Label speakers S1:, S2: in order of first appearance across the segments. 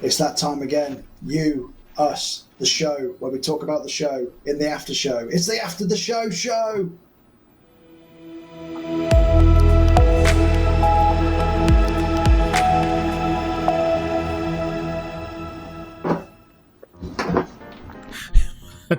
S1: It's that time again. You, us, the show, where we talk about the show in the after show. It's the After the Show show!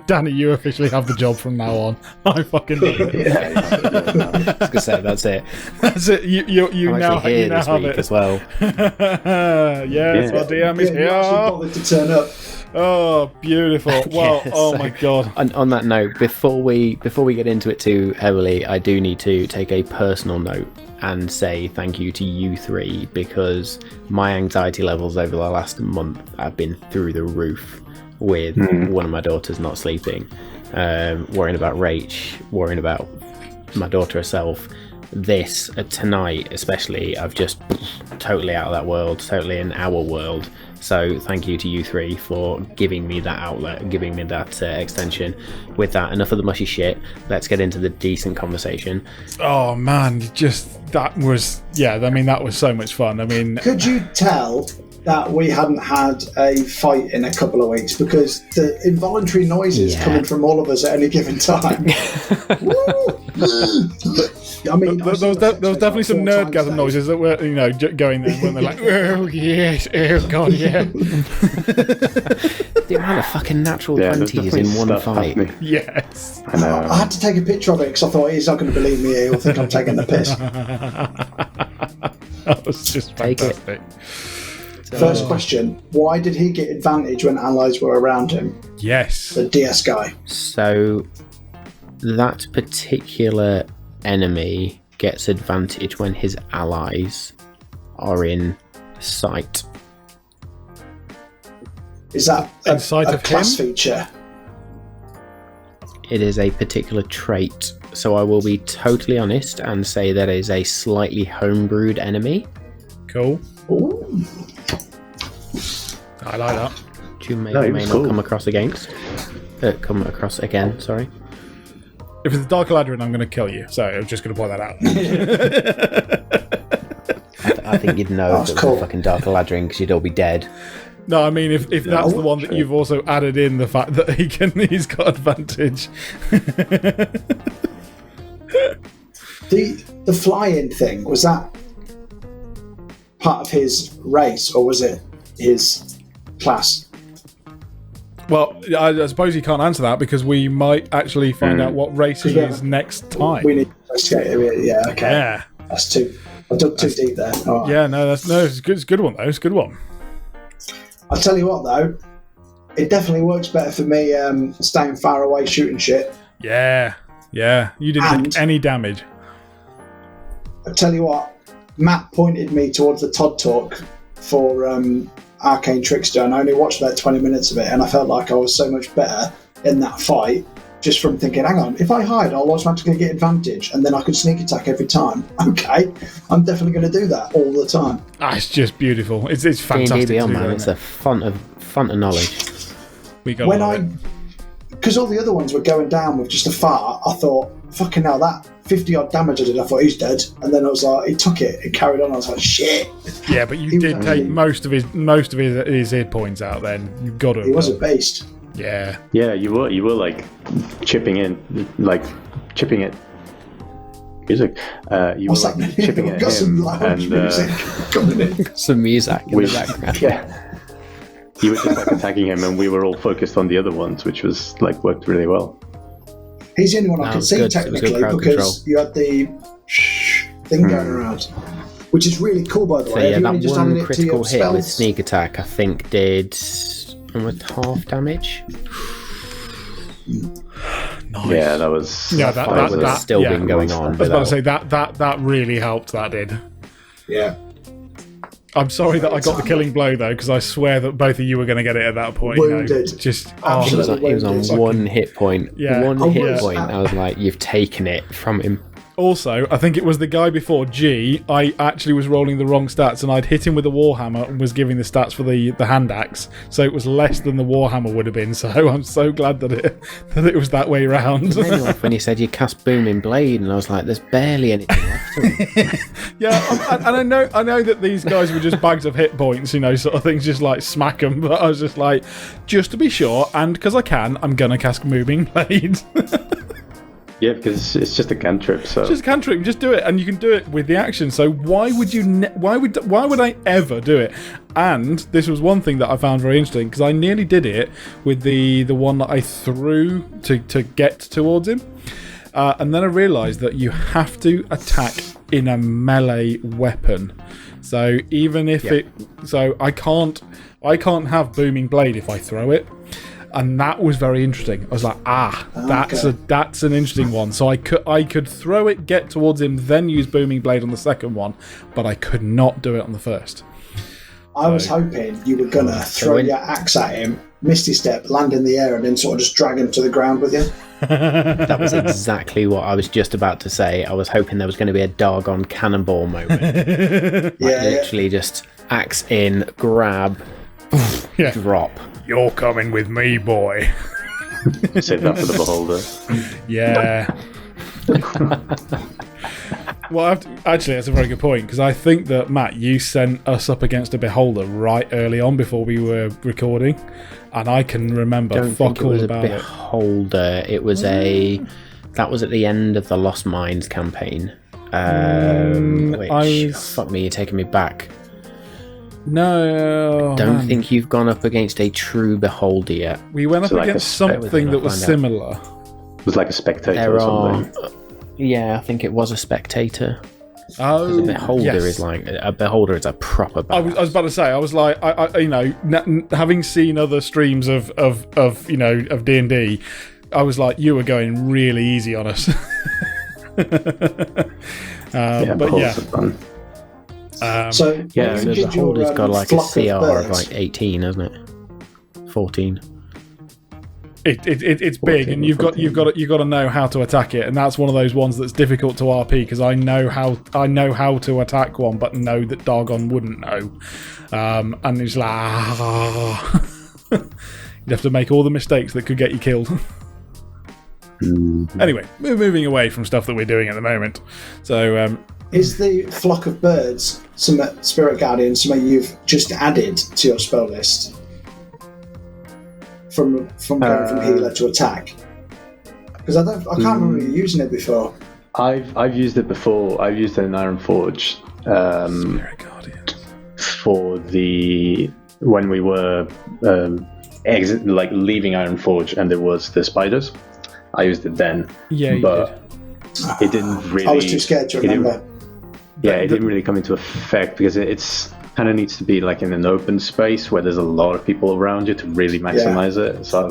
S2: Danny, you officially have the job from now on. I fucking love it.
S3: I was gonna say that's it.
S2: That's it. You
S3: I'm
S2: now,
S3: actually here
S2: you now
S3: this
S2: have
S3: week
S2: it
S3: as well.
S2: Yes, our DM is
S1: You actually
S2: here.
S1: bothered to turn up.
S2: Oh, beautiful. Well,
S3: Yeah,
S2: oh
S3: so-
S2: my god.
S3: On that note, before we get into it too heavily, I do need to take a personal note and say thank you to you three, because my anxiety levels over the last month have been through the roof with one of my daughters not sleeping, worrying about Rach, worrying about my daughter herself. This tonight especially, I've just totally out of that world, totally in our world. So thank you to you three for giving me that outlet, giving me that extension. With that, enough of the mushy shit. Let's get into the decent conversation.
S2: Oh man, that was so much fun. I mean,
S1: Could you tell that we hadn't had a fight in a couple of weeks? Because the involuntary noises coming from all of us at any given time. I mean,
S2: there was definitely some nerdgasm noises that were, going there when they're like, oh yes, oh god, yeah.
S3: The amount of fucking natural 20s in one fight.
S2: Yes.
S1: I had to take a picture of it because I thought he's not going to believe me. He'll think I'm taking the piss.
S2: That was just fantastic.
S1: First question: why did he get advantage when allies were around him?
S2: Yes.
S1: The DS guy.
S3: So that particular enemy gets advantage when his allies are in sight.
S1: Is that
S2: In sight
S1: a
S2: of
S1: class
S2: him?
S1: feature?
S3: It is a particular trait, so I will be totally honest and say that is a slightly homebrewed enemy.
S2: Cool.
S1: Ooh.
S2: I like that.
S3: Which you may
S4: No,
S3: or
S4: it
S3: may
S4: was
S3: not
S4: cool.
S3: come across again, sorry.
S2: If it's a Dark Eladrin, I'm going to kill you. So I was just going to point that out.
S3: I think you'd know if it was
S1: cool.
S3: a fucking Dark Eladrin because you'd all be dead.
S2: No, I mean, if that's the one that you've also added in the fact that he's got advantage.
S1: The fly-in thing, was that part of his race or was it his class?
S2: Well, I suppose you can't answer that because we might actually find out what race he is next time.
S1: We need to investigate it. Yeah, okay.
S2: Yeah.
S1: That's too. I dug too deep there. All right.
S2: Yeah, it's a good one though. It's a good one.
S1: I'll tell you what though, it definitely works better for me staying far away shooting shit.
S2: Yeah. You didn't take any damage.
S1: I'll tell you what, Matt pointed me towards the Todd Talk for Arcane Trickster, and I only watched about 20 minutes of it, and I felt like I was so much better in that fight just from thinking, hang on, if I hide, I'll automatically get advantage, and then I could sneak attack every time. Okay, I'm definitely going to do that all the time.
S2: It's just beautiful. It's fantastic.
S3: D&D Beyond,
S2: to do,
S3: man,
S2: isn't
S3: it's
S2: it?
S3: a font of knowledge.
S2: We got
S1: When
S2: love it.
S1: because all the other ones were going down with just a fart, I thought, fucking hell, that 50 odd damage I did, I thought he's dead, and then I was like, he took it and carried on. I was like, shit.
S2: Yeah, but you
S1: He
S2: did
S1: was
S2: take
S1: actually-
S2: most of his hit points out. Then you've got to.
S1: He was a beast.
S2: Yeah.
S4: Yeah, you were like chipping it. Music. You
S1: What's
S4: were like
S1: happening?
S4: chipping
S1: We've
S4: at
S1: got some
S4: him,
S1: loud
S4: and
S1: music coming in.
S3: Some music in
S4: we,
S3: the background.
S4: yeah, you were just like attacking him, and we were all focused on the other ones, which was like worked really well.
S1: He's the only one
S3: No,
S1: I
S3: it
S1: could
S3: was
S1: see
S3: good. It was good
S1: technically
S3: crowd
S1: because
S3: control.
S1: you had the thing going around, which is really cool, by the
S3: So
S1: way.
S3: yeah,
S1: Have you
S3: that
S1: only just
S3: one
S1: added it to
S3: critical
S1: your
S3: hit with
S1: spells?
S3: sneak attack, I think, did almost half damage.
S2: Nice.
S4: Yeah, that was.
S2: Yeah,
S4: that
S2: that
S4: was-
S3: It's still been going on.
S2: I was about to say that really helped. That did.
S1: Yeah.
S2: I'm sorry that I got the killing blow though, because I swear that both of you were going to get it at that point.
S1: Wounded.
S2: Just
S3: He was
S1: Absolutely.
S3: on one hit point.
S2: Yeah.
S3: One
S1: I
S3: hit
S1: was-
S3: point. I was like, you've taken it from him.
S2: Also, I think it was the guy before G. I actually was rolling the wrong stats, and I'd hit him with the warhammer and was giving the stats for the hand axe, so it was less than the warhammer would have been. So I'm so glad that it was that way around.
S3: It made me laugh when you said you cast Booming Blade, and I was like, "There's barely anything left of it."
S2: Yeah, and I know that these guys were just bags of hit points, sort of things, just like smack them. But I was just like, just to be sure, and because I can, I'm gonna cast Booming Blade.
S4: Yeah, because it's just a cantrip. So
S2: It's just a cantrip. Just do it, and you can do it with the action. So why would you? Why would I ever do it? And this was one thing that I found very interesting, because I nearly did it with the one that I threw to get towards him, and then I realised that you have to attack in a melee weapon. So even if I can't have Booming Blade if I throw it. And that was very interesting. I was like, that's an interesting one. So I could throw it, get towards him, then use Booming Blade on the second one, but I could not do it on the first.
S1: I was hoping you were gonna throw your axe at him, Misty Step, land in the air, and then sort of just drag him to the ground with you.
S3: That was exactly what I was just about to say. I was hoping there was going to be a Dargon cannonball moment. Literally just axe in, grab, drop.
S2: You're coming with me, boy.
S4: Save that for the beholder.
S2: Yeah. Well, actually, that's a very good point, because I think that, Matt, you sent us up against a beholder right early on before we were recording, and I can remember fuck all about it.
S3: Beholder. It was that was at the end of the Lost Mines campaign. Fuck me, you're taking me back.
S2: No,
S3: don't think you've gone up against a true beholder yet.
S2: We went up against something that was similar.
S4: It was like a spectator or something.
S3: Yeah, I think it was a spectator.
S2: Oh,
S3: a beholder is like a beholder is a proper.
S2: I was about to say. I was like, having seen other streams of D&D, I was like, you were going really easy on us.
S4: Fun.
S1: So
S3: the beholder's got like a CR of like 18, hasn't it? 14.
S2: It's big, and you've got to know how to attack it, and that's one of those ones that's difficult to RP, because I know how to attack one, but know that Dargon wouldn't know, and it's like you'd have to make all the mistakes that could get you killed. Anyway, we're moving away from stuff that we're doing at the moment. So,
S1: is the flock of birds some spirit guardian something you've just added to your spell list? From going from healer to attack, because I can't remember you using it before.
S4: I've used it before. I've used it in Iron Forge
S2: Spirit Guardian
S4: for when we were leaving Iron Forge, and there was the spiders. I used it then.
S2: Yeah,
S4: but it didn't really.
S1: I was too scared to remember.
S4: It didn't really come into effect because it's kind of needs to be like in an open space where there's a lot of people around you to really maximize it. So I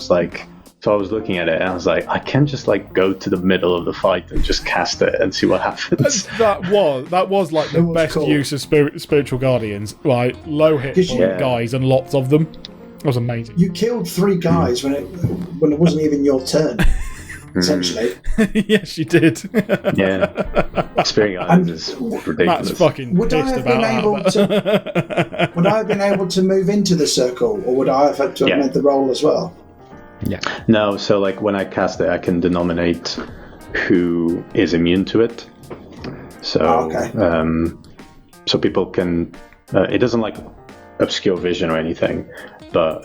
S4: was looking at it and I was like, I can't just like go to the middle of the fight and just cast it and see what happens.
S2: That was like the best use of spiritual guardians, like low hit point guys and lots of them. It was amazing.
S1: You killed 3 guys when it wasn't even your turn. Essentially.
S2: Yes, you did.
S4: Yeah. Spirit Guardians is ridiculous.
S2: Matt's fucking pissed about that.
S1: Would I have been able to move into the circle, or would I have had to have made the roll as well?
S3: Yeah.
S4: No, so like when I cast it, I can denominate who is immune to it. So, so people can. It doesn't like obscure vision or anything, but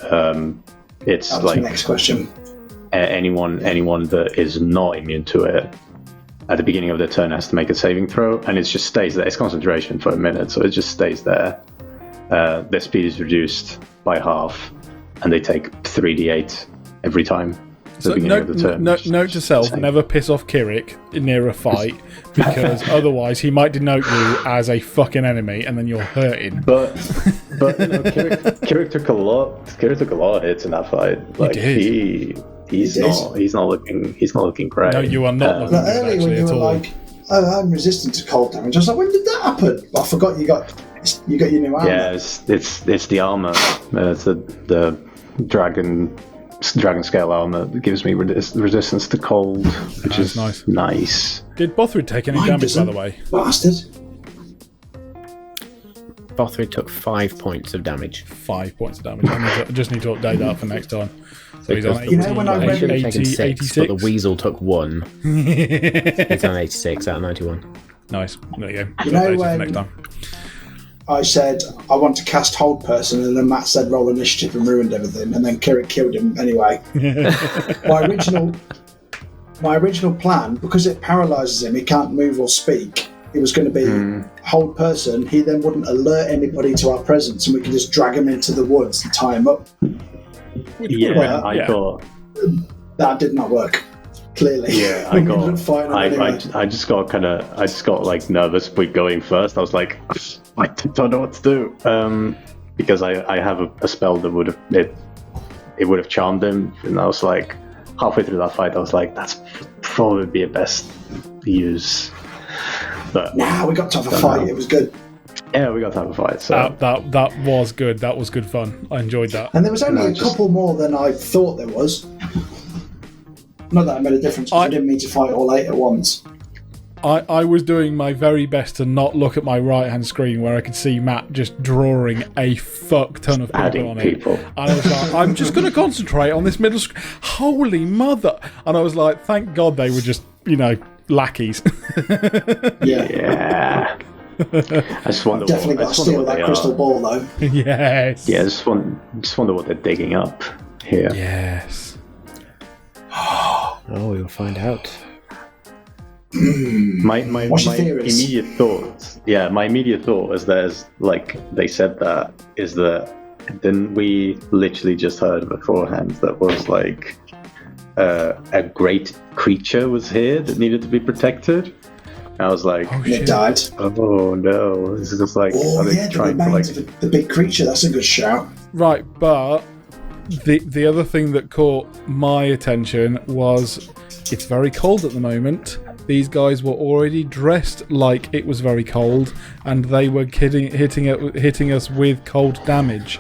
S4: it's
S1: that was
S4: like
S1: the next question.
S4: Anyone that is not immune to it at the beginning of the turn has to make a saving throw, and it just stays there. It's concentration for a minute, so it just stays there. Their speed is reduced by half, and they take 3d8 every time.
S2: So note to self: never piss off Kirik near a fight, because otherwise he might denote you as a fucking enemy, and then you're hurting.
S4: But Kirik took a lot of hits in that fight. Like he's not looking great.
S2: No, you are not looking good
S1: earlier when you were like, I'm resistant to cold damage. I was like, when did that happen? I forgot you got your new armor.
S4: Yeah, it's the armor. It's the dragon scale armor that gives me resistance to cold, which is nice.
S2: Did Bothrid take any
S1: Mine
S2: damage, by
S1: doesn't.
S2: the way?
S1: Bastard.
S3: Bothrid took 5 points of damage.
S2: 5 points of damage. I just need to update that for next time. So he's on 80,
S1: You know when I read
S3: He should have
S2: 80,
S3: taken 6,
S2: 86.
S3: but the weasel took 1. He's on 86 out of 91.
S2: Nice. There you go.
S1: You know
S2: Updated for
S1: when-
S2: next time.
S1: I said I want to cast Hold Person, and then Matt said roll initiative and ruined everything, and then Kirik killed him anyway. My original plan, because it paralyses him, he can't move or speak. It was going to be Hold Person. He then wouldn't alert anybody to our presence, and we could just drag him into the woods and tie him up.
S4: Yeah, I thought.
S1: That did not work. Clearly,
S4: Yeah,
S1: We ended up fighting him anyway.
S4: I just got like nervous with going first. I was like, I don't know what to do, because I have a spell that would have charmed him, and I was like, halfway through that fight, I was like, that's probably be a best use. But
S1: Nah, we got to have a fight. It was good.
S4: yeah, we got to have a fight. So
S2: That was good. That was good fun. I enjoyed that.
S1: And there was only
S4: No,
S1: a
S4: just-
S1: couple more than I thought there was. Not that it made a difference, because I didn't mean to fight all 8 at once.
S2: I was doing my very best to not look at my right-hand screen where I could see Matt just drawing a fuck ton of people
S4: adding
S2: on
S4: people.
S2: it. And I was like, I'm just going to concentrate on this middle screen. Holy mother! And I was like, thank God they were just, lackeys.
S1: Yeah.
S4: Yeah. I just wonder.
S1: Definitely got to steal
S4: what
S1: that
S4: they
S1: crystal
S4: are.
S1: ball, though.
S2: Yes.
S4: Yeah, I just wonder what they're digging up here.
S2: Yes.
S3: Oh, we'll find out.
S4: My
S1: What's your theories?
S4: immediate thought. Yeah, my immediate thought is there's like they said that is that then we literally just heard beforehand that was like a great creature was here that needed to be protected. I was like,
S2: Oh,
S1: And it
S2: shit.
S1: died.
S4: oh no, this is just like
S1: Oh,
S4: are they
S1: yeah, the
S4: trying to
S1: remains
S4: like
S1: of the big creature. That's a good shout.
S2: Right, but the other thing that caught my attention was it's very cold at the moment. These guys were already dressed like it was very cold, and they were hitting us with cold damage.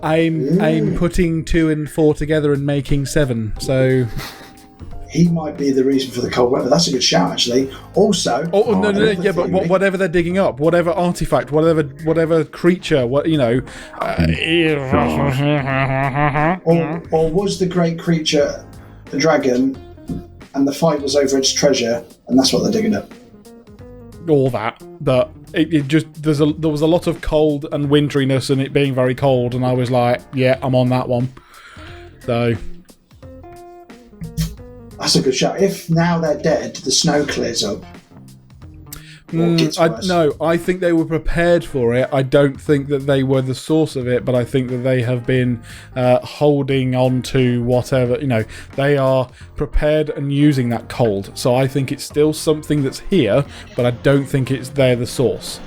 S2: I'm putting 2 and 4 together and making 7. So
S1: He might be the reason for the cold weather. That's a good shout, actually. Also,
S2: no,
S1: another
S2: yeah, but
S1: theory-
S2: whatever they're digging up, whatever artifact, whatever creature,
S1: or was the great creature a dragon, and the fight was over its treasure, and that's what they're digging up?
S2: all that. But it just there was a lot of cold and winteriness, and it being very cold, and I was like, yeah, I'm on that one. So
S1: That's a good shout. If now they're dead, the snow clears up. Or gets worse.
S2: no, I think they were prepared for it. I don't think that they were the source of it, but I think that they have been holding on to whatever, they are prepared and using that cold. So I think it's still something that's here, but I don't think they're the source.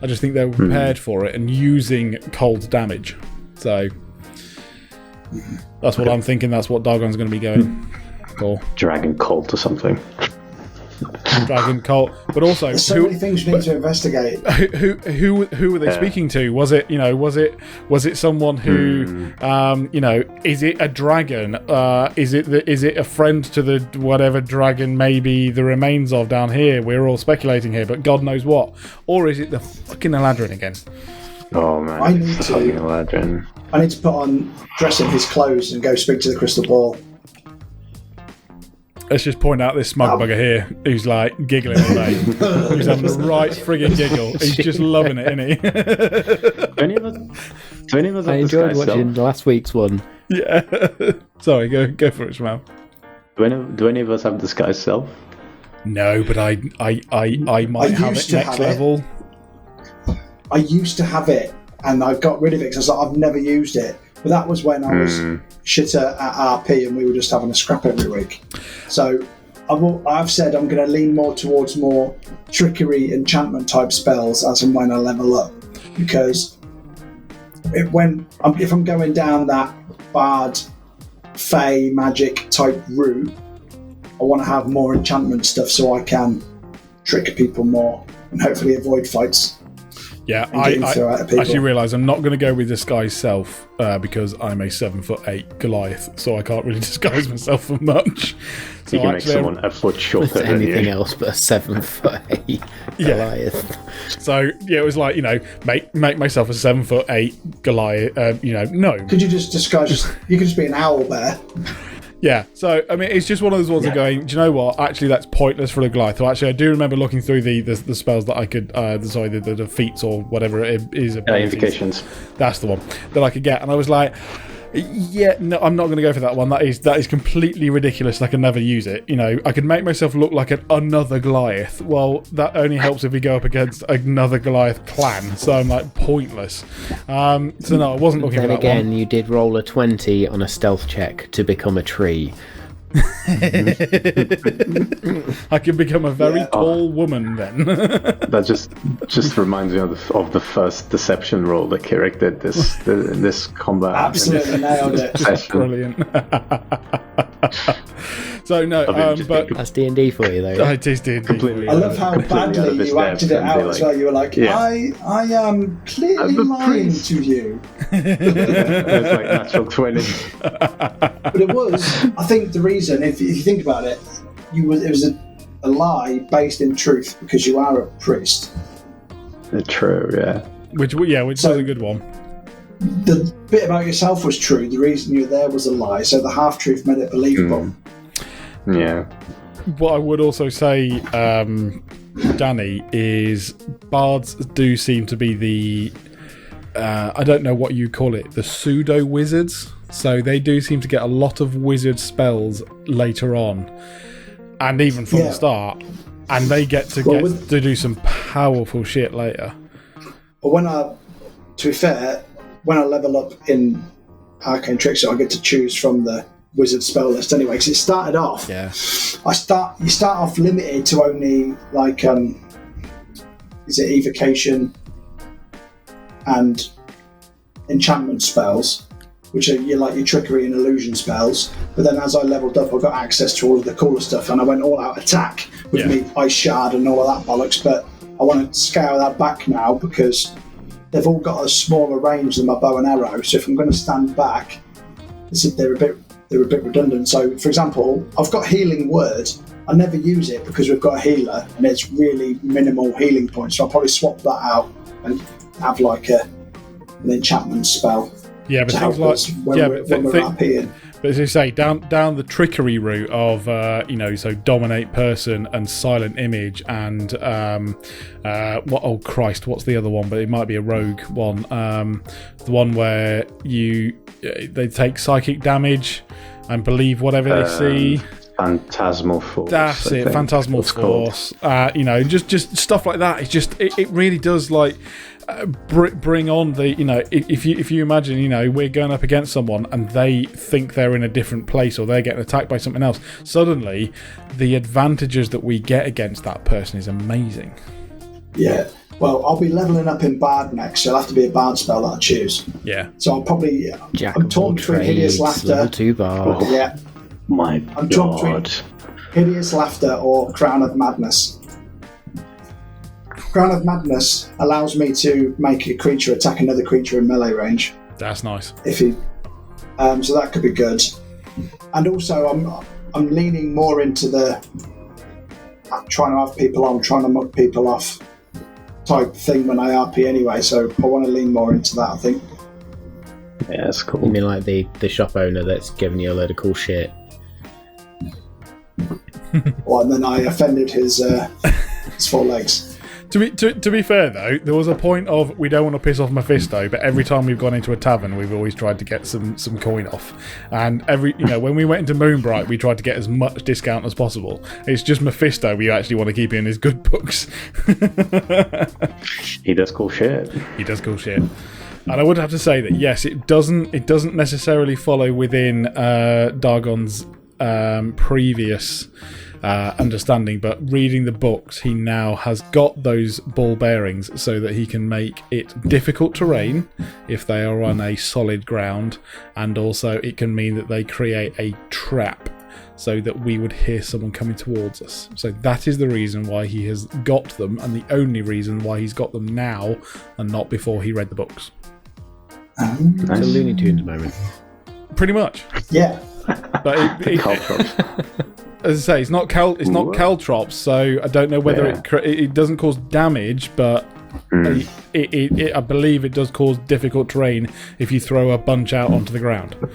S2: I just think they were prepared for it and using cold damage. So that's what I'm thinking. That's what Dargon's going to be going for.
S4: dragon cult or something.
S2: Dragon cult, but also
S1: There's so many things we need to investigate.
S2: who were they speaking to? Was it was it someone who is it a dragon? Is it a friend to the whatever dragon maybe the remains of down here? We're all speculating here, but God knows what. Or is it the fucking Eladrin again?
S4: Oh man,
S1: I need
S4: it's
S1: to-
S4: fucking Eladrin.
S1: I need to put on dressing his clothes and go speak to the crystal ball.
S2: Let's just point out this smug bugger here who's like giggling all day. He's having a right friggin' giggle. He's just loving it, isn't he?
S4: Do any of us
S3: I
S4: have
S3: enjoyed
S4: disguise
S3: watching
S4: self?
S3: last week's one.
S2: Yeah. Sorry, go for it, Shmal.
S4: Do any of us have disguise self?
S2: No, but I might have
S1: used
S2: it
S1: to
S2: next
S1: have it.
S2: level.
S1: I used to have it, and I got rid of it because I was like, I've never used it. But that was when I was shitter at RP, and we were just having a scrap every week. So I've said I'm going to lean more towards more trickery, enchantment type spells as and when I level up, because if I'm going down that bard, fey, magic type route, I want to have more enchantment stuff so I can trick people more and hopefully avoid fights.
S2: Yeah,
S1: and getting through out of people.
S2: actually realise I'm not going to go with disguise self because I'm a 7'8" Goliath, so I can't really disguise myself for much. So
S4: You can make someone a foot shorter than
S3: Anything
S4: you.
S3: else but a 7'8" Goliath.
S2: So yeah, it was like, make myself a 7'8" Goliath. No.
S1: Could you just disguise? You could just be an owl bear.
S2: Yeah, so I mean, it's just one of those ones of going, do you know what? Actually, that's pointless for a Goliath. So actually, I do remember looking through the spells that I could, the feats or whatever it is.
S4: Invocations.
S2: That's the one that I could get, and I was like, yeah, no, I'm not going to go for that one. That is completely ridiculous. I can never use it. I could make myself look like another Goliath. Well, that only helps if we go up against another Goliath clan. So I'm like, pointless. So no, I wasn't looking for that
S3: again,
S2: one.
S3: you did roll a 20 on a stealth check to become a tree.
S2: I could become a very tall woman then.
S4: That just reminds me of the first deception roll that Kirik did this combat.
S1: Absolutely nailed it.
S4: Session.
S2: Brilliant. So no, but
S3: That's D&D for you, though.
S2: it is D&D.
S4: Completely.
S1: I love how
S4: Completely out of
S1: badly
S4: his
S1: you acted it
S4: depth and
S1: out
S4: be
S1: as
S4: like,
S1: well. You were like,
S4: yeah.
S1: I am clearly
S4: I'm a
S1: lying
S4: priest."
S1: to you.
S4: It's like natural 20.
S1: But it was, I think the reason, if you think about it, it was a lie based in truth because you are a priest.
S4: True, yeah.
S2: Which is a good one.
S1: The bit about yourself was true. The reason you're there was a lie. So the half truth made it believable.
S4: Yeah.
S2: What I would also say, Danny, is bards do seem to be the I don't know what you call it, the pseudo wizards. So they do seem to get a lot of wizard spells later on, and even from the start, and they get to do some powerful shit later.
S1: But to be fair, when I level up in Arcane Trickster, I get to choose from the wizard spell list anyway. Because it started off, you start off limited to only like is it evocation and enchantment spells, which are your trickery and illusion spells. But then as I leveled up, I got access to all of the cooler stuff, and I went all out attack with me ice shard and all of that bollocks. But I want to scale that back now because they've all got a smaller range than my bow and arrow. So if I'm going to stand back, they're a bit redundant. So for example, I've got healing word. I never use it because we've got a healer and it's really minimal healing points. So I'll probably swap that out and have like an enchantment spell.
S2: Yeah, but
S1: to
S2: things
S1: help
S2: like
S1: us when we're RPing.
S2: But as you say, down the trickery route of so dominate person and silent image and what's the other one? But it might be a rogue one. The one where they take psychic damage and believe whatever they see.
S4: Phantasmal Force.
S2: That's it, Phantasmal Force. Just stuff like that. It's just it really does like bring on the if you imagine we're going up against someone and they think they're in a different place or they're getting attacked by something else. Suddenly, the advantages that we get against that person is amazing.
S1: Yeah. Well, I'll be leveling up in Bard next, so it'll have to be a Bard spell that I choose.
S2: Yeah.
S1: So I'll probably
S3: I'm
S1: torn between Hideous Laughter.
S3: Level 2 bard.
S1: Yeah.
S4: My
S1: I'm torn
S4: God.
S1: between Hideous Laughter or Crown of Madness. Crown of Madness allows me to make a creature attack another creature in melee range.
S2: That's nice.
S1: So that could be good. And also, I'm leaning more into the trying to have people on, trying to mug people off type thing when I RP anyway. So I want to lean more into that, I think.
S4: Yeah, that's cool.
S3: You mean like the shop owner that's giving you a load of cool shit?
S1: Well, and then I offended his four legs.
S2: To be fair though, there was a point of we don't want to piss off Mephisto, but every time we've gone into a tavern, we've always tried to get some coin off. And when we went into Moonbright, we tried to get as much discount as possible. It's just Mephisto we actually want to keep in his good books.
S4: He does cool shit.
S2: He does cool shit. And I would have to say that yes, it doesn't necessarily follow within Dargon's previous understanding, but reading the books, he now has got those ball bearings so that he can make it difficult terrain if they are on a solid ground, and also it can mean that they create a trap so that we would hear someone coming towards us. So that is the reason why he has got them, and the only reason why he's got them now and not before he read the books.
S3: It's a Looney Tunes moment.
S2: Pretty much.
S1: Yeah.
S2: But as I say, it's not caltrops, so I don't know whether it doesn't cause damage, but I believe it does cause difficult terrain if you throw a bunch out onto the ground.
S4: I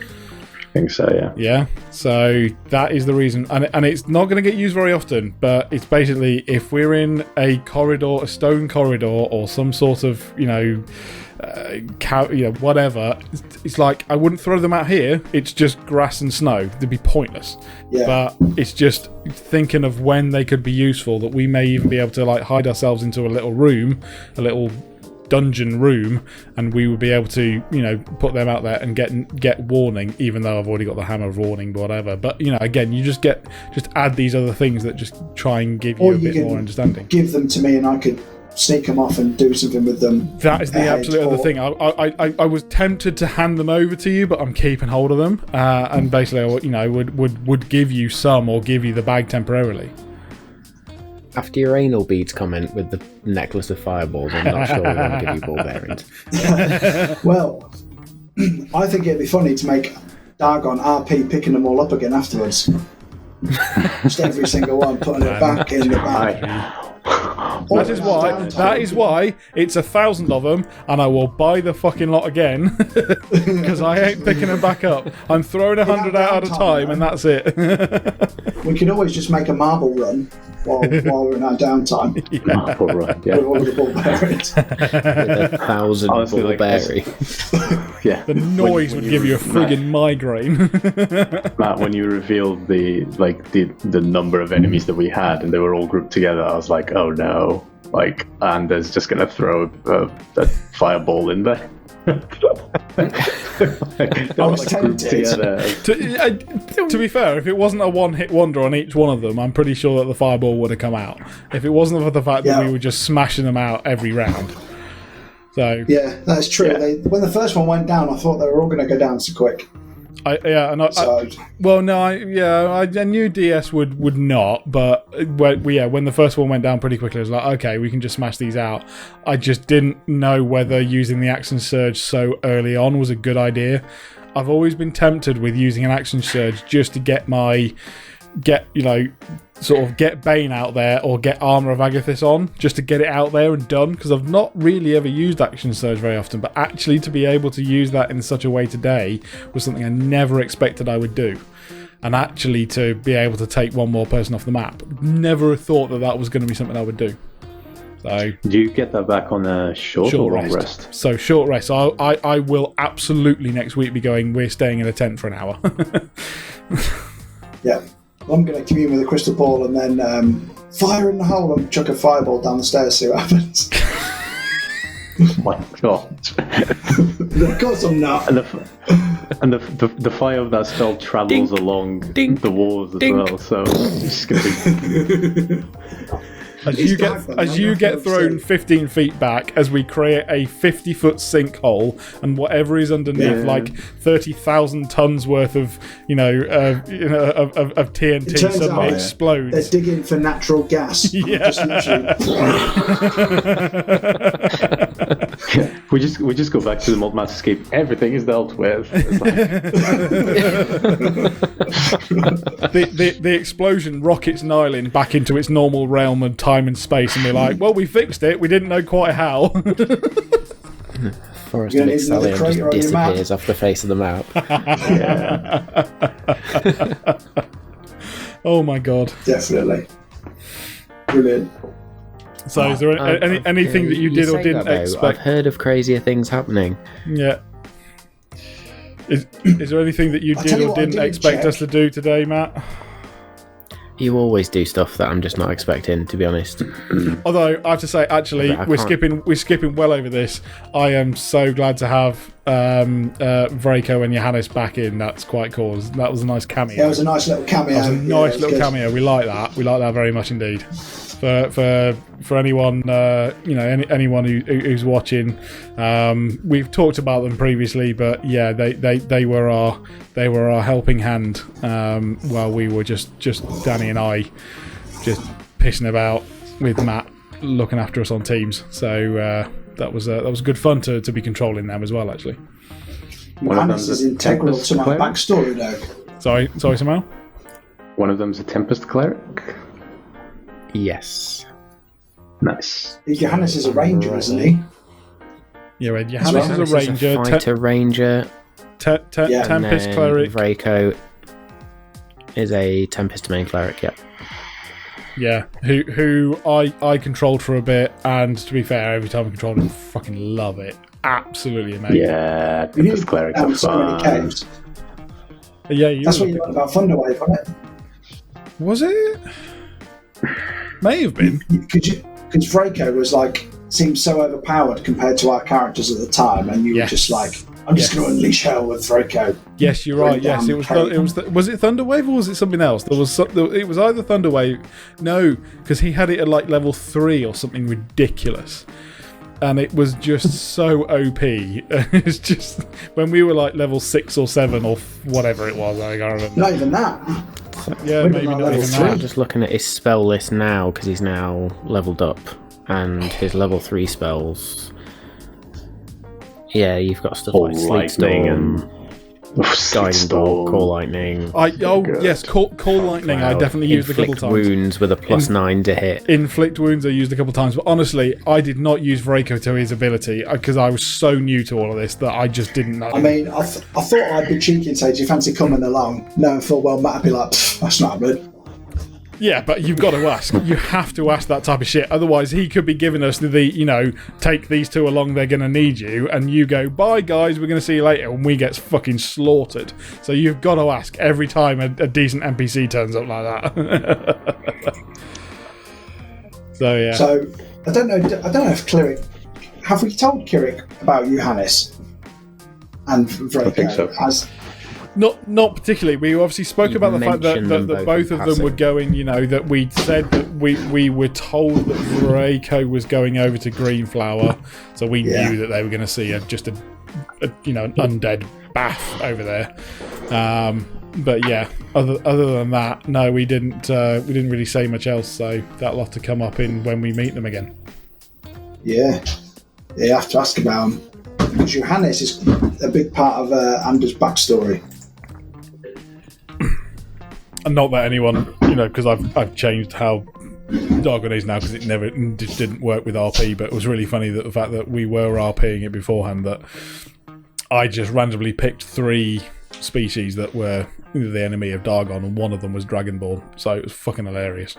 S4: think so, yeah.
S2: Yeah, so that is the reason, and it's not going to get used very often, but it's basically if we're in a corridor, a stone corridor, or some sort of, whatever, it's like I wouldn't throw them out here. It's just grass and snow. They'd be pointless. Yeah. But it's just thinking of when they could be useful, that we may even be able to like hide ourselves into a little room, a little dungeon room, and we would be able to put them out there and get warning, even though I've already got the hammer of warning, whatever. But again, you just add these other things that just try and give you a bit more understanding.
S1: Give them to me and I could sneak them off and do something with them.
S2: That is the absolute other thing. I was tempted to hand them over to you, but I'm keeping hold of them, and basically would give you some, or give you the bag temporarily.
S3: After your anal beads comment with the necklace of fireballs, I'm not sure we want to give you ball bearings.
S1: Well, I think it'd be funny to make Dargon RP picking them all up again afterwards. Just every single one, putting it back in the bag.
S2: That is why it's 1,000 of them, and I will buy the fucking lot again because I ain't picking them back up. I'm throwing 100 out at a time, and that's it.
S1: We could always just make a marble run while we're in our downtime.
S4: Yeah. Marble run, yeah.
S1: With all the ball bearings.
S3: With 1,000 ball bearing.
S4: Yeah.
S2: The noise would give you a friggin' migraine.
S4: Matt, when you revealed the number of enemies that we had, and they were all grouped together, I was like, oh no, Anders just gonna throw a fireball in there.
S1: I was tempted.
S2: To be fair, if it wasn't a one-hit wonder on each one of them, I'm pretty sure that the fireball would have come out. If it wasn't for the fact that we were just smashing them out every round. So
S1: yeah, that's true.
S2: Yeah.
S1: When the first one went down, I thought they were all going to go down so quick.
S2: I knew DS would not, but when the first one went down pretty quickly, I was like, okay, we can just smash these out. I just didn't know whether using the action surge so early on was a good idea. I've always been tempted with using an action surge just to get Bane out there, or get Armour of Agathis on, just to get it out there and done, because I've not really ever used Action Surge very often, but actually to be able to use that in such a way today was something I never expected I would do. And actually to be able to take one more person off the map, never thought that was going to be something I would do. So,
S4: do you get that back on a short or long rest?
S2: So short rest. I will absolutely next week be going, we're staying in a tent for an hour.
S1: Yeah. I'm going to commune with a crystal ball and then fire in the hole and chuck a fireball down the stairs, see what happens.
S4: Oh my god.
S1: Of course I'm not.
S4: And the fire of that spell travels along the walls as well, so it's going to be...
S2: As you get thrown 15 feet back, as we create a 50-foot sinkhole, and whatever is underneath, like 30,000 tons worth of TNT suddenly explodes.
S1: They're digging for natural gas.
S2: Yeah.
S4: We just go back to the Malt Mass escape. Everything is dealt with.
S2: The explosion rockets Nylin back into its normal realm of time and space, and we're like, well, we fixed it. We didn't know quite how.
S3: Forrest of Ixalium just disappears off the face of the map.
S2: Oh my god.
S1: Definitely. Brilliant.
S2: So is there anything that you did or didn't expect?
S3: I've heard of crazier things happening.
S2: Yeah. Is there anything that you did or didn't expect us to do today, Matt?
S3: You always do stuff that I'm just not expecting, to be honest.
S2: Although I have to say, actually, we're skipping well over this. I am so glad to have Vraco and Johannes back in, that's quite cool. That was a nice cameo.
S1: Yeah, it was a nice little cameo.
S2: That was a nice little cameo. We like that. We like that very much indeed. For anyone, anyone who's watching, we've talked about them previously, but yeah, they were our helping hand while we were just Danny and I just pissing about with Matt looking after us on teams. So that was good fun to be controlling them as well. Actually,
S1: Johannes is integral to my backstory, though.
S2: Sorry, Samuel.
S4: One of them's a Tempest cleric.
S3: Yes.
S4: Nice.
S1: Johannes is a ranger, isn't he?
S2: Yeah, right. Johannes is a ranger.
S3: Fighter ranger.
S2: Tempest cleric.
S3: Vraco is a Tempest domain cleric. Yep.
S2: Yeah, who I controlled for a bit, and to be fair, every time I controlled him, fucking love it. Absolutely amazing.
S4: Yeah, Tempest clerics are fun.
S1: Caves.
S2: Yeah,
S1: that's what you learned about Thunderwave, wasn't it?
S2: Was it? May have been.
S1: Because Vraco was seemed so overpowered compared to our characters at the time, and you were just like, I'm just going to unleash hell with Vraco.
S2: Yes, you're right. Yes, it was. Was it Thunderwave or was it something else? It was either Thunderwave. No, because he had it at level 3 or something ridiculous, and it was just so OP. It's just when we were level 6 or 7 or whatever it was. I can't remember.
S1: Not even that.
S2: Yeah, maybe not even that.
S3: I'm just looking at his spell list now because he's now leveled up, and his level 3 spells. Yeah, you've got stuff like Sleep Storm, Guiding Bolt, Call Lightning.
S2: Yes, Call Lightning. I definitely used a couple times.
S3: Inflict Wounds with a +9 to hit.
S2: Inflict Wounds I used a couple times, but honestly, I did not use Vraco to his ability because I was so new to all of this that I just didn't know.
S1: I mean, I thought I'd be cheeky and say, do you fancy coming along? Knowing full well Matt would be like, that's not good.
S2: Yeah, but you've got to ask. You have to ask that type of shit. Otherwise, he could be giving us take these two along, they're going to need you, and you go, bye guys, we're going to see you later, and we get fucking slaughtered. So you've got to ask every time a decent NPC turns up like that. So, yeah.
S1: So, I don't know if Cleric... Have we told Kirik about Johannes and Vraco?
S4: I think so.
S2: Not particularly. We obviously spoke about the fact that both of them were going, that we'd said that we were told that Vraco was going over to Greenflower, so we knew that they were going to see an undead bath over there. But yeah, other than that, no, we didn't really say much else, so that'll have to come up when we meet them again.
S1: Yeah, you have to ask about him, because Johannes is a big part of Anders' backstory.
S2: And not that anyone, because I've changed how Dargon is now, because it never didn't work with RP, but it was really funny that the fact that we were RPing it beforehand, that I just randomly picked 3 species that were the enemy of Dargon, and one of them was Dragonborn, so it was fucking hilarious.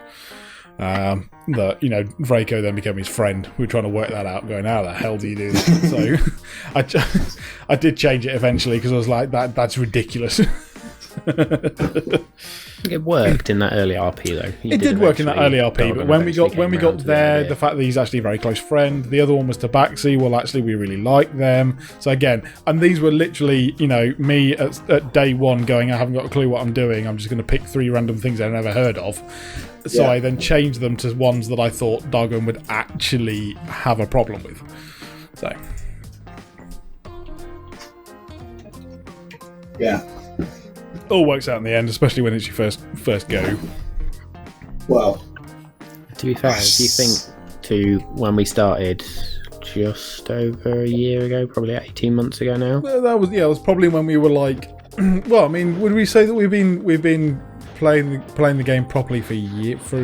S2: That Vraco then became his friend. We were trying to work that out, going, how the hell do you do that? So I did change it eventually, because I was like, that's ridiculous.
S3: It worked in that early RP though.
S2: It did work in that early RP, but when we got there, the fact that he's actually a very close friend. The other one was Tabaxi. Well, actually, we really like them. So again, and these were literally, me at day one going, I haven't got a clue what I'm doing. I'm just going to pick 3 random things I've never heard of. So I then changed them to ones that I thought Dargon would actually have a problem with. So
S1: yeah.
S2: All works out in the end, especially when it's your first go.
S1: Well,
S3: to be fair, if you think to when we started just over a year ago, probably 18 months ago now.
S2: That was probably when we were like, well, I mean, would we say that we've been playing the game properly for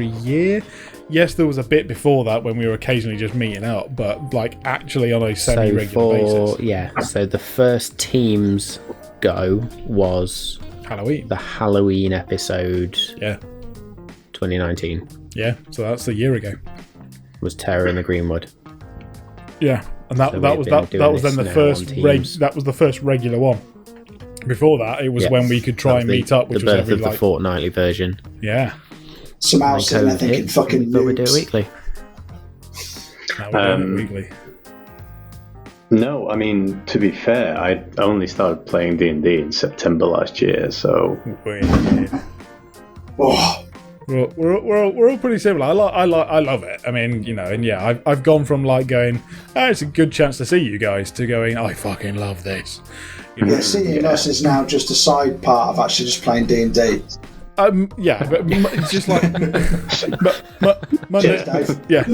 S2: a year? Yes, there was a bit before that when we were occasionally just meeting up, but actually on a semi-regular basis.
S3: Yeah, so the first team's go was
S2: Halloween.
S3: The Halloween episode.
S2: Yeah.
S3: 2019.
S2: Yeah, so that's a year ago.
S3: Was Terror in the Greenwood.
S2: Yeah, and that was then the first that was the first regular one. Before that, it was when we could try and meet up, which was every
S3: the fortnightly version.
S2: Yeah.
S1: Somehow sitting there thinking, fucking
S3: but we do it weekly.
S2: Now we do it weekly.
S4: No, I mean, to be fair, I only started playing D&D in September last year, so...
S1: Oh,
S2: We're all pretty similar. I love it. I mean, you know, and yeah, I've gone from like going, oh, it's a good chance to see you guys, to going, I fucking love this. You know?
S1: yeah, seeing us is now just a side part of actually just playing D&D.
S2: Yeah, but it's just like Monday.
S1: Cheers, Dave.
S2: Yeah,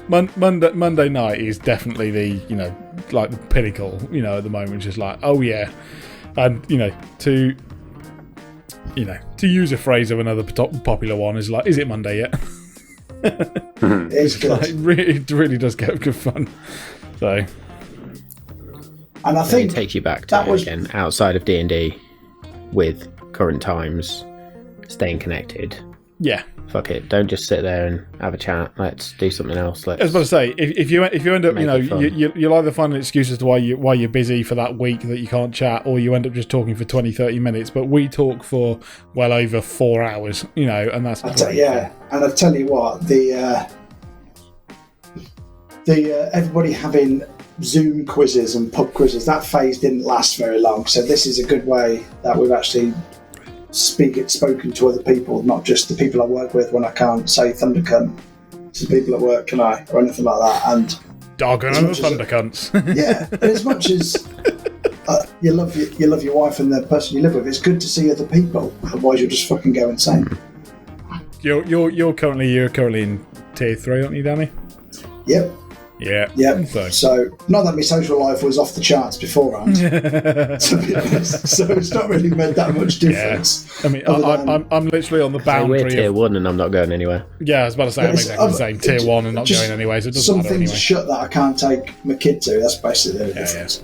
S2: Monday night is definitely the, you know, like the pinnacle. You know, at the moment, just like, oh yeah, and you know, to use a phrase of another popular one is like, is it Monday yet?
S1: It's good.
S2: Like, it really does get good fun. So,
S1: and I think
S3: it takes you back to
S1: that was
S3: again outside of D&D with current times, staying connected.
S2: yeah.
S3: Fuck it, don't just sit there and have a chat. Let's do something else.
S2: I was about to say, if you end up, you know,
S3: Make it fun.
S2: you'll either find an excuse as to why you're busy for that week that you can't chat, or you end up just talking for 20-30 minutes. But we talk for well over 4 hours, you know, and that's great.
S1: yeah. And I tell you what, the everybody having Zoom quizzes and pub quizzes, that phase didn't last very long. So this is a good way that we've actually spoken to other people, not just the people I work with when I can't say thundercunt to people at work, can I, or anything like that. And
S2: Doggone the thundercunts.
S1: yeah, and as much as you love your wife and the person you live with, it's good to see other people. Otherwise, you'll just fucking go insane.
S2: You're currently in tier 3, aren't you, Danny?
S1: Yep.
S2: Yeah.
S1: Yep. So, not that my social life was off the charts beforehand, to be honest. So it's not really made that much difference.
S2: Yeah. I mean, I'm literally on the
S3: So
S2: boundary.
S3: we're tier 1 and I'm not going anywhere.
S2: Yeah, I was about to say, I'm exactly the same. Tier 1 and not going anywhere, so it doesn't matter
S1: Something's
S2: anyway.
S1: shut that I can't take my kid to. That's basically the difference.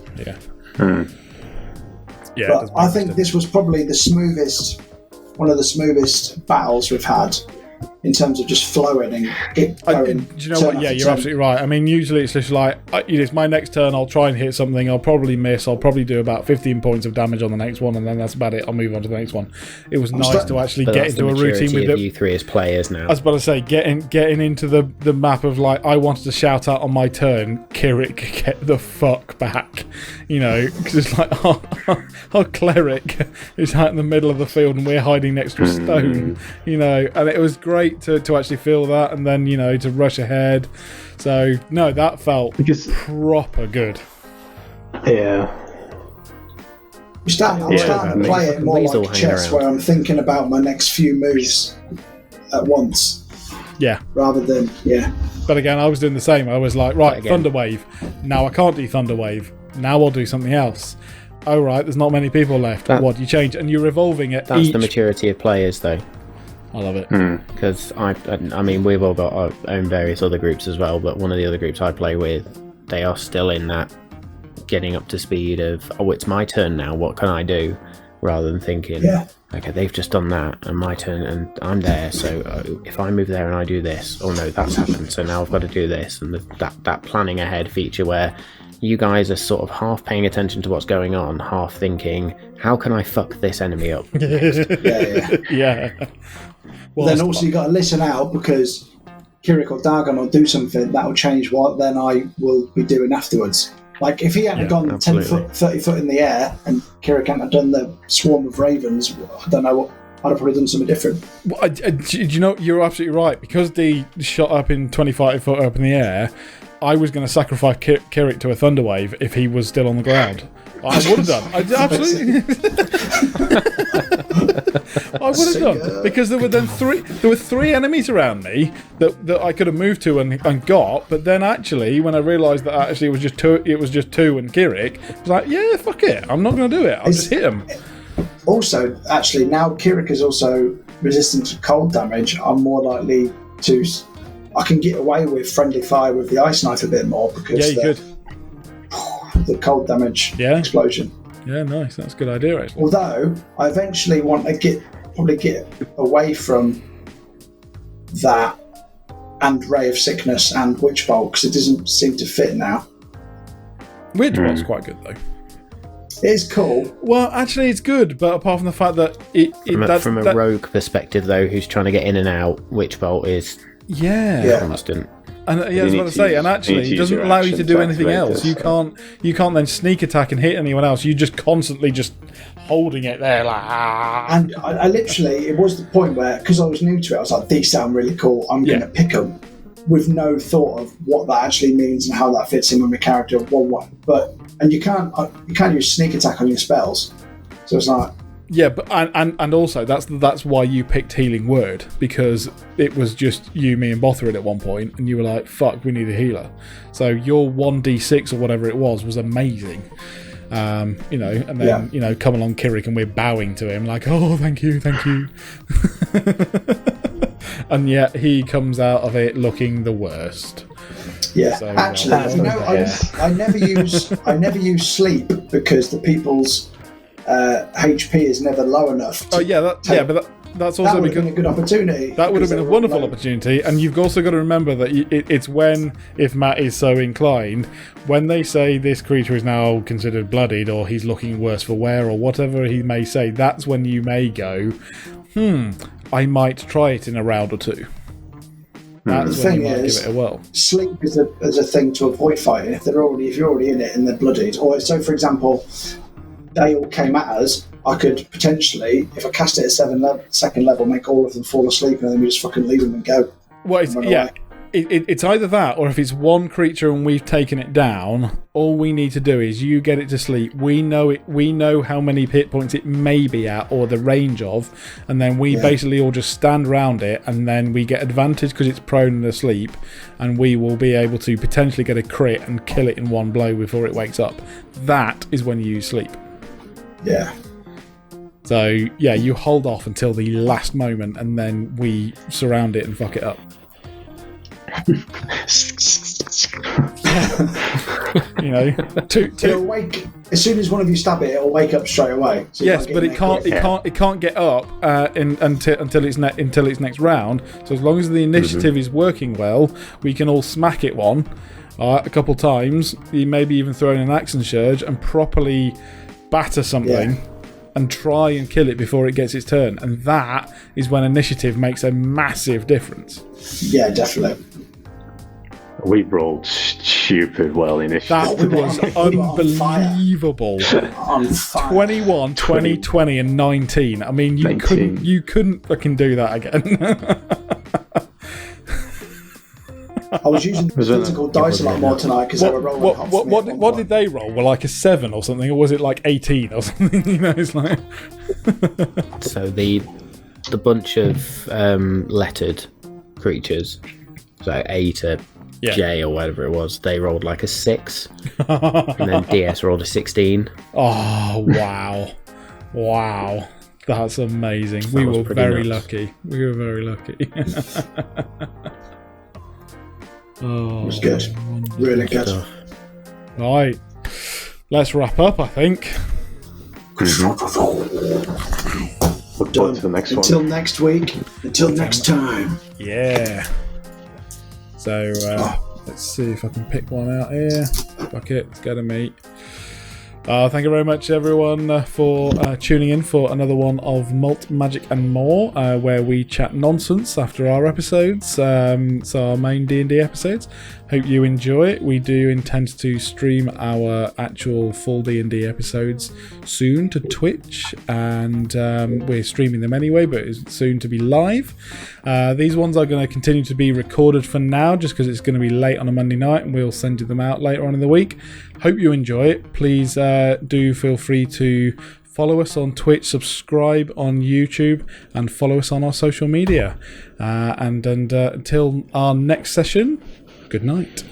S2: Yeah.
S1: But I think this was probably one of the smoothest battles we've had in terms of just flowing and going.
S2: Do you know what? Yeah, you're absolutely right. I mean, usually it's just like, it's my next turn, I'll try and hit something, I'll probably miss, I'll probably do about 15 points of damage on the next one, and then that's about it. I'll move on to the next one. It was nice to actually get into a routine with
S3: you three as players now.
S2: I was about to say, getting into the map of like, I wanted to shout out on my turn, Kirik, get the fuck back. You know, because it's like, our cleric is out in the middle of the field and we're hiding next to a stone. You know, and it was great to actually feel that, and then, you know, to rush ahead. So no, that felt proper good.
S4: Yeah.
S1: I'm starting to play it more like chess, where I'm thinking about my next few moves at once.
S2: Yeah.
S1: Rather than
S2: But again, I was doing the same. I was like, right, Thunder Wave. Now I can't do Thunder Wave. Now I'll do something else. Oh right, there's not many people left. What, you change, and you're evolving it.
S3: That's the maturity of players, though.
S2: I love it.
S3: Because I mean, we've all got our own various other groups as well, but one of the other groups I play with, they are still in that getting up to speed of, oh, it's my turn now, what can I do? Rather than thinking, okay, they've just done that, and my turn, and I'm there, so if I move there and I do this, oh no, that's happened, so now I've got to do this, and that planning ahead feature where you guys are sort of half paying attention to what's going on, half thinking, how can I fuck this enemy up?
S2: Yeah.
S1: Well, then also you got to listen out, because Kirik or Dagon will do something that will change what then I will be doing afterwards. Like if he hadn't gone absolutely. 10 foot, 30 foot in the air, and Kirik hadn't done the swarm of ravens, I don't know what. I'd have probably done something different.
S2: Well, you know, you're absolutely right, because the shot up in 25 foot up in the air. I was going to sacrifice Kirik to a thunder wave if he was still on the ground. I would have done. Absolutely. I would have done, because there were three enemies around me that I could have moved to and got. But then actually, when I realised that actually it was just two and Kirik, I was like, yeah, fuck it, I'm not going to do it. I'll just hit him.
S1: Also, actually, now Kirik is also resistant to cold damage. I'm more likely to. I can get away with friendly fire with the ice knife a bit more, because the cold damage explosion.
S2: Yeah, nice. That's a good idea, actually.
S1: Although I eventually want to probably get away from that and Ray of Sickness and Witch Bolt, because it doesn't seem to fit now.
S2: Witch Bolt's quite good though.
S1: It is cool.
S2: Well, actually, it's good, but apart from the fact that
S3: from a rogue perspective, though, who's trying to get in and out, Witch Bolt is constant.
S2: And I was about to say, and actually, it doesn't allow you to do anything else. You can't then sneak attack and hit anyone else. You're just constantly just holding it there, like.
S1: And I literally, it was the point where, because I was new to it, I was like, these sound really cool. I'm going to pick them, with no thought of what that actually means and how that fits in with my character. And you can't use sneak attack on your spells. So it's like.
S2: Yeah, but and also that's why you picked Healing Word, because it was just you, me, and Botherid at one point, and you were like, "Fuck, we need a healer." So your 1d6 or whatever it was amazing, and then come along Kirik, and we're bowing to him like, "Oh, thank you," and yet he comes out of it looking the worst.
S1: Yeah,
S2: so,
S1: actually, I never use sleep because the people's HP is never low enough.
S2: But that's also
S1: because been a good opportunity.
S2: That would have been a wonderful opportunity, and you've also got to remember that it's when, if Matt is so inclined, when they say this creature is now considered bloodied, or he's looking worse for wear, or whatever he may say, that's when you may go, I might try it in a round or two. That's when you might give it a whirl.
S1: Sleep is a thing to avoid fighting if you're already in it and they're bloodied. Or so, for example, they all came at us, I could potentially, if I cast it at second level, make all of them fall asleep and then we just fucking leave them and go.
S2: Well, it's either that, or if it's one creature and we've taken it down, all we need to do is you get it to sleep. We know how many hit points it may be at, or the range of, and then we basically all just stand around it, and then we get advantage because it's prone and asleep, and we will be able to potentially get a crit and kill it in one blow before it wakes up. That is when you use sleep.
S1: Yeah.
S2: So, you hold off until the last moment, and then we surround it and fuck it up.
S1: It'll wake as soon as one of you stab it. It'll wake up straight away. So
S2: yes, but it can't get up until its next round. So as long as the initiative is working well, we can all smack it a couple times. You maybe even throw in an action surge and properly batter something and try and kill it before it gets its turn. And that is when initiative makes a massive difference.
S1: Yeah, definitely.
S4: We rolled stupid well initiative.
S2: That was unbelievable.
S1: On fire.
S2: 21, 20, 20, and 19. I mean, you couldn't fucking do that again.
S1: I was using physical dice a lot more tonight because they were rolling.
S2: What did they roll? Well, like a 7 or something, or was it like 18 or something? It's like.
S3: So the bunch of lettered creatures, so A to J or whatever it was, they rolled like a 6, and then DS rolled a 16.
S2: Oh wow, that's amazing. We were very lucky.
S1: Oh, it was good. Really good.
S3: Stuff.
S2: Right. Let's wrap up, I think.
S4: Look forward to the next one.
S1: Until next week. Until next time.
S2: Yeah. So, let's see if I can pick one out here. Fuck it. Let's go to me. Thank you very much, everyone, for tuning in for another one of Malt, Magic and More, where we chat nonsense after our episodes, so our main D&D episodes. Hope you enjoy it. We do intend to stream our actual full D&D episodes soon to Twitch, and we're streaming them anyway, but it's soon to be live. These ones are going to continue to be recorded for now, just because it's going to be late on a Monday night, and we'll send you them out later on in the week. Hope you enjoy it. Please do feel free to follow us on Twitch, subscribe on YouTube, and follow us on our social media. And until our next session, good night.